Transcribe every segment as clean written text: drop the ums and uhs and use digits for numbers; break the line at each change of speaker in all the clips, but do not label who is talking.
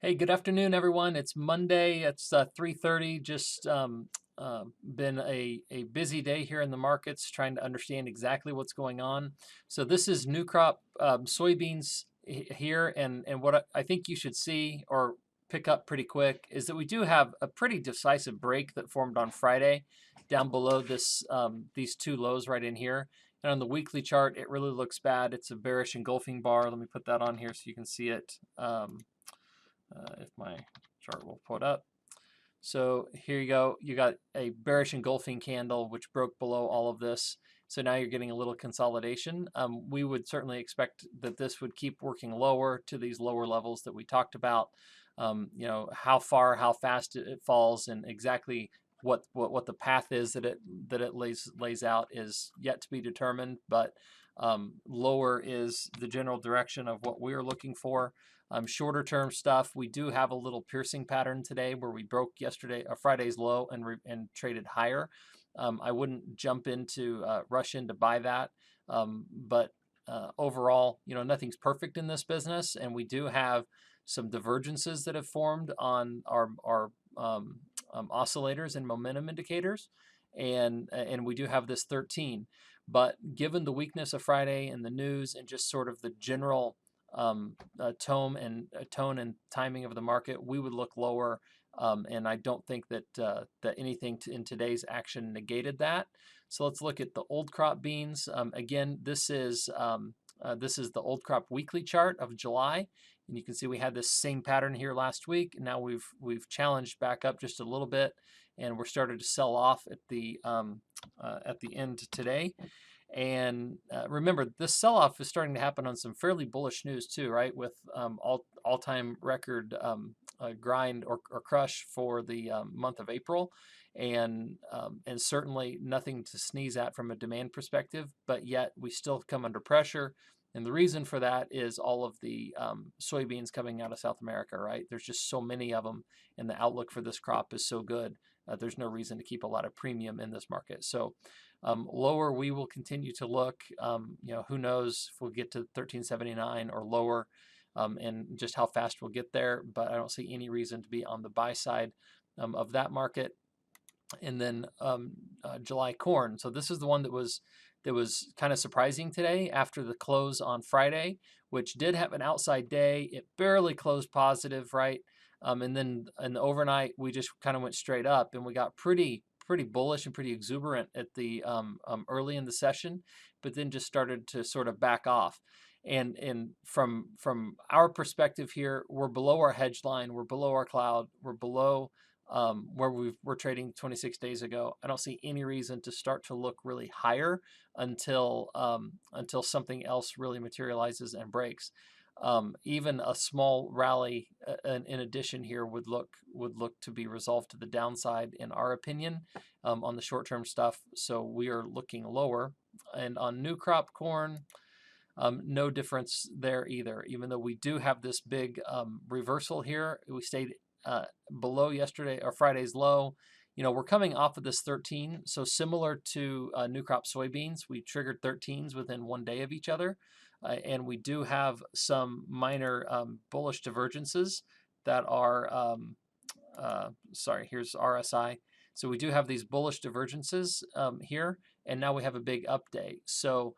Hey, good afternoon, everyone. It's Monday. It's 3:30. Just been a busy day here in the markets, trying to understand exactly what's going on. So this is new crop soybeans here, and what I think you should see or pick up pretty quick is that we do have a pretty decisive break that formed on Friday, down below this these two lows right in here. And on the weekly chart, it really looks bad. It's a bearish engulfing bar. Let me put that on here so you can see it. If my chart will put up. So here you go. You got a bearish engulfing candle, which broke below all of this. So now you're getting a little consolidation. We would certainly expect that this would keep working lower to these lower levels that we talked about. How far, how fast it falls, and exactly what the path is that it lays out is yet to be determined. But lower is the general direction of what we're looking for. Shorter term stuff, we do have a little piercing pattern today where we broke Friday's low and traded higher. I wouldn't rush in to buy that, but overall, nothing's perfect in this business, and we do have some divergences that have formed on our oscillators and momentum indicators, and we do have this 13. But given the weakness of Friday and the news and just sort of the general tone and timing of the market, we would look lower. And I don't think that anything in today's action negated that. So let's look at the old crop beans. Again, this is the old crop weekly chart of July, and you can see we had this same pattern here last week. Now we've challenged back up just a little bit, and we're starting to sell off at the end today. And remember, this sell-off is starting to happen on some fairly bullish news too, right? With all-time record grind or crush for the month of April, and certainly nothing to sneeze at from a demand perspective. But yet we still come under pressure, and the reason for that is all of the soybeans coming out of South America, right? There's just so many of them, and the outlook for this crop is so good. There's no reason to keep a lot of premium in this market. So lower, we will continue to look. Who knows if we'll get to 1379 or lower, and just how fast we'll get there. But I don't see any reason to be on the buy side of that market. And then July corn. So this is the one that was kind of surprising today after the close on Friday, which did have an outside day. It barely closed positive, right? And then in the overnight, we just kind of went straight up, and we got pretty bullish and pretty exuberant at the early in the session, but then just started to sort of back off. And from our perspective here, we're below our hedge line, we're below our cloud, we're below where we're trading 26 days ago. I don't see any reason to start to look really higher until something else really materializes and breaks. Even a small rally in addition here would look to be resolved to the downside, in our opinion, on the short-term stuff. So we are looking lower. And on new crop corn, no difference there either. Even though we do have this big reversal here, we stayed below yesterday or Friday's low. We're coming off of this 13, so similar to new crop soybeans, we triggered 13s within 1 day of each other, and we do have some minor bullish divergences that are. Sorry, here's RSI. So we do have these bullish divergences here, and now we have a big up day. So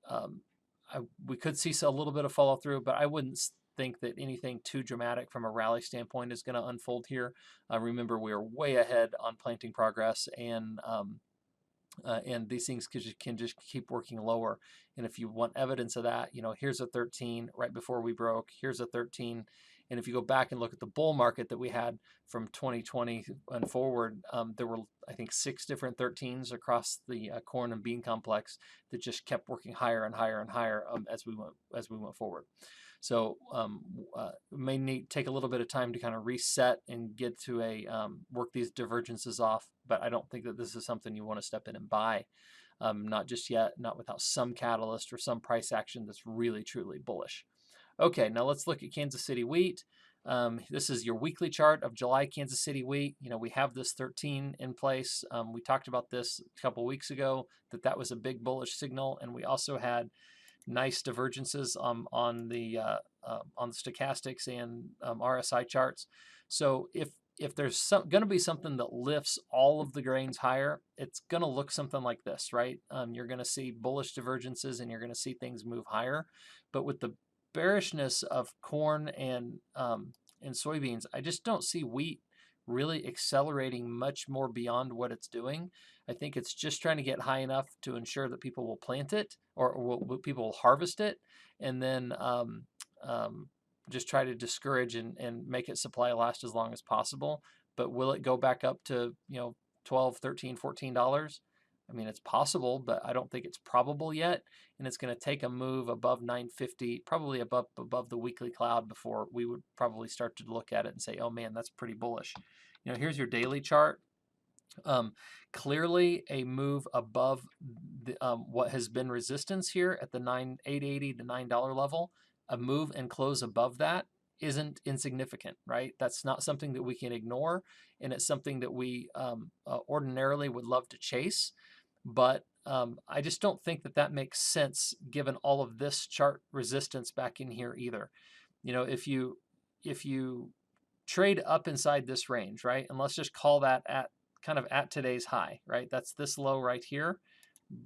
um, we could see a little bit of follow through, but I wouldn't think that anything too dramatic from a rally standpoint is going to unfold here. Remember, we are way ahead on planting progress, and these things can just keep working lower. And if you want evidence of that, here's a 13 right before we broke. Here's a 13. And if you go back and look at the bull market that we had from 2020 and forward, there were, I think, 6 different 13s across the corn and bean complex that just kept working higher and higher and higher as we went forward. So may take a little bit of time to kind of reset and get to work these divergences off. But I don't think that this is something you want to step in and buy. Not just yet, not without some catalyst or some price action that's really, truly bullish. Okay, now let's look at Kansas City wheat. This is your weekly chart of July Kansas City wheat. We have this 13 in place. We talked about this a couple weeks ago, that was a big bullish signal, and we also had nice divergences on the stochastics and RSI charts. So if there's going to be something that lifts all of the grains higher, it's going to look something like this, right? You're going to see bullish divergences and you're going to see things move higher. But with the bearishness of corn and soybeans, I just don't see wheat really accelerating much more beyond what it's doing. I think it's just trying to get high enough to ensure that people will plant it or people will harvest it, and then um, just try to discourage and make its supply last as long as possible. But will it go back up to, 12, 13, $14? I mean, it's possible, but I don't think it's probable yet. And it's going to take a move above 950, probably above the weekly cloud, before we would probably start to look at it and say, oh man, that's pretty bullish. Here's your daily chart. Clearly a move above what has been resistance here at the 880 to $9 level. A move and close above that isn't insignificant, right? That's not something that we can ignore, and it's something that we ordinarily would love to chase. But I just don't think that that makes sense given all of this chart resistance back in here either. If you trade up inside this range, right, and let's just call that at kind of at today's high, right? That's this low right here.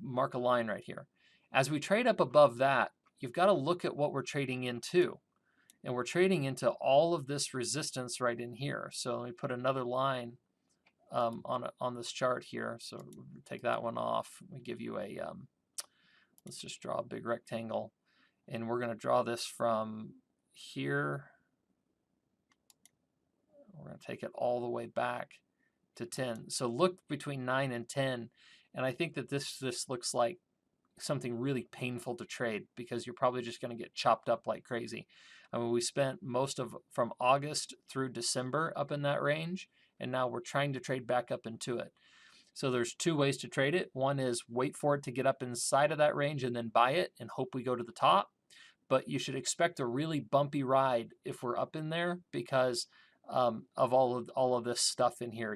Mark a line right here. As we trade up above that, you've got to look at what we're trading into. And we're trading into all of this resistance right in here. So let me put another line on this chart here. So take that one off. We give you a, let's just draw a big rectangle. And we're going to draw this from here. We're going to take it all the way back to 10. So look between 9 and 10, and I think that this looks like something really painful to trade, because you're probably just going to get chopped up like crazy. I mean, we spent most of from August through December up in that range, and now we're trying to trade back up into it. So there's two ways to trade it. One is wait for it to get up inside of that range and then buy it and hope we go to the top. But you should expect a really bumpy ride if we're up in there, because of all of this stuff in here.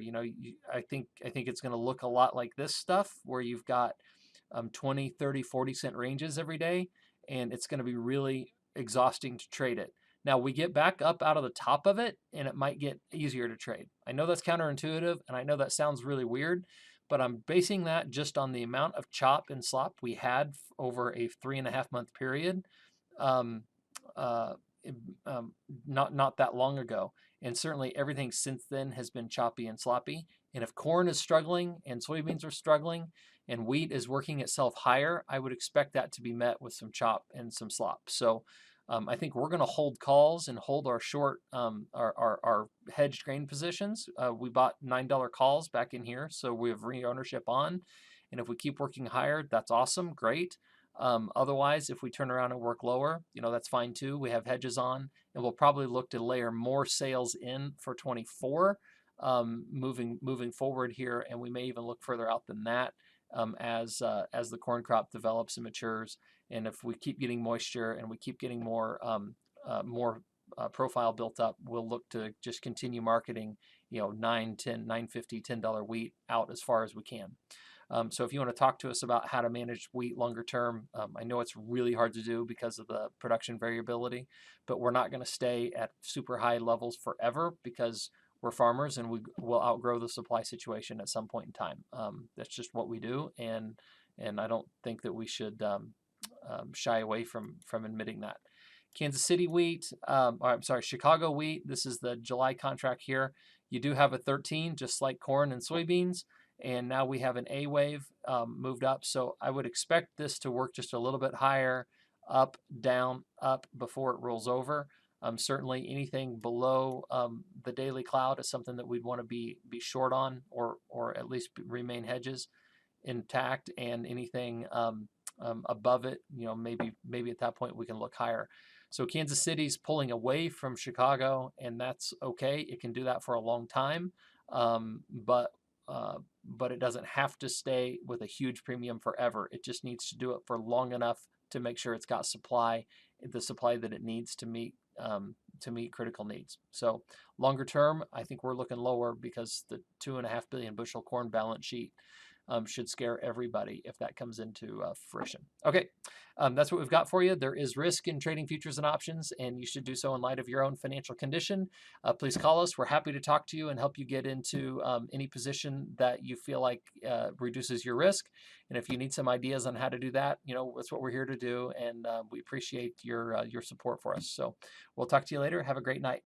I think it's going to look a lot like this stuff, where you've got 20, 30, 40 cent ranges every day, and it's going to be really exhausting to trade it. Now we get back up out of the top of it, and it might get easier to trade. I know that's counterintuitive, and I know that sounds really weird, but I'm basing that just on the amount of chop and slop we had over a 3.5 month period. Um, uh, not that long ago. And certainly everything since then has been choppy and sloppy. And if corn is struggling and soybeans are struggling and wheat is working itself higher, I would expect that to be met with some chop and some slop. So I think we're going to hold calls and hold our short, our hedged grain positions. We bought $9 calls back in here, so we have re-ownership on. And if we keep working higher, that's awesome, great. Otherwise, if we turn around and work lower, that's fine too. We have hedges on, and we'll probably look to layer more sales in for 24 moving forward here, and we may even look further out than that as the corn crop develops and matures. And if we keep getting moisture and we keep getting more profile built up, we'll look to just continue marketing, 9, 10, 9.50, $10 wheat out as far as we can. So if you want to talk to us about how to manage wheat longer term, I know it's really hard to do because of the production variability, but we're not going to stay at super high levels forever, because we're farmers and we will outgrow the supply situation at some point in time. That's just what we do, and I don't think that we should shy away from admitting that. Kansas City wheat, Chicago wheat, this is the July contract here. You do have a 13, just like corn and soybeans. And now we have an A wave moved up. So I would expect this to work just a little bit higher, up, down, up before it rolls over. Certainly anything below the daily cloud is something that we'd want to be short on, or at least remain hedges intact. And anything above it, maybe at that point we can look higher. So Kansas City's pulling away from Chicago, and that's okay. It can do that for a long time, but it doesn't have to stay with a huge premium forever. It just needs to do it for long enough to make sure it's got the supply that it needs to meet critical needs. So longer term, I think we're looking lower, because the 2.5 billion bushel corn balance sheet should scare everybody if that comes into fruition. Okay, that's what we've got for you. There is risk in trading futures and options, and you should do so in light of your own financial condition. Please call us. We're happy to talk to you and help you get into any position that you feel like reduces your risk. And if you need some ideas on how to do that, that's what we're here to do. And we appreciate your support for us. So we'll talk to you later. Have a great night.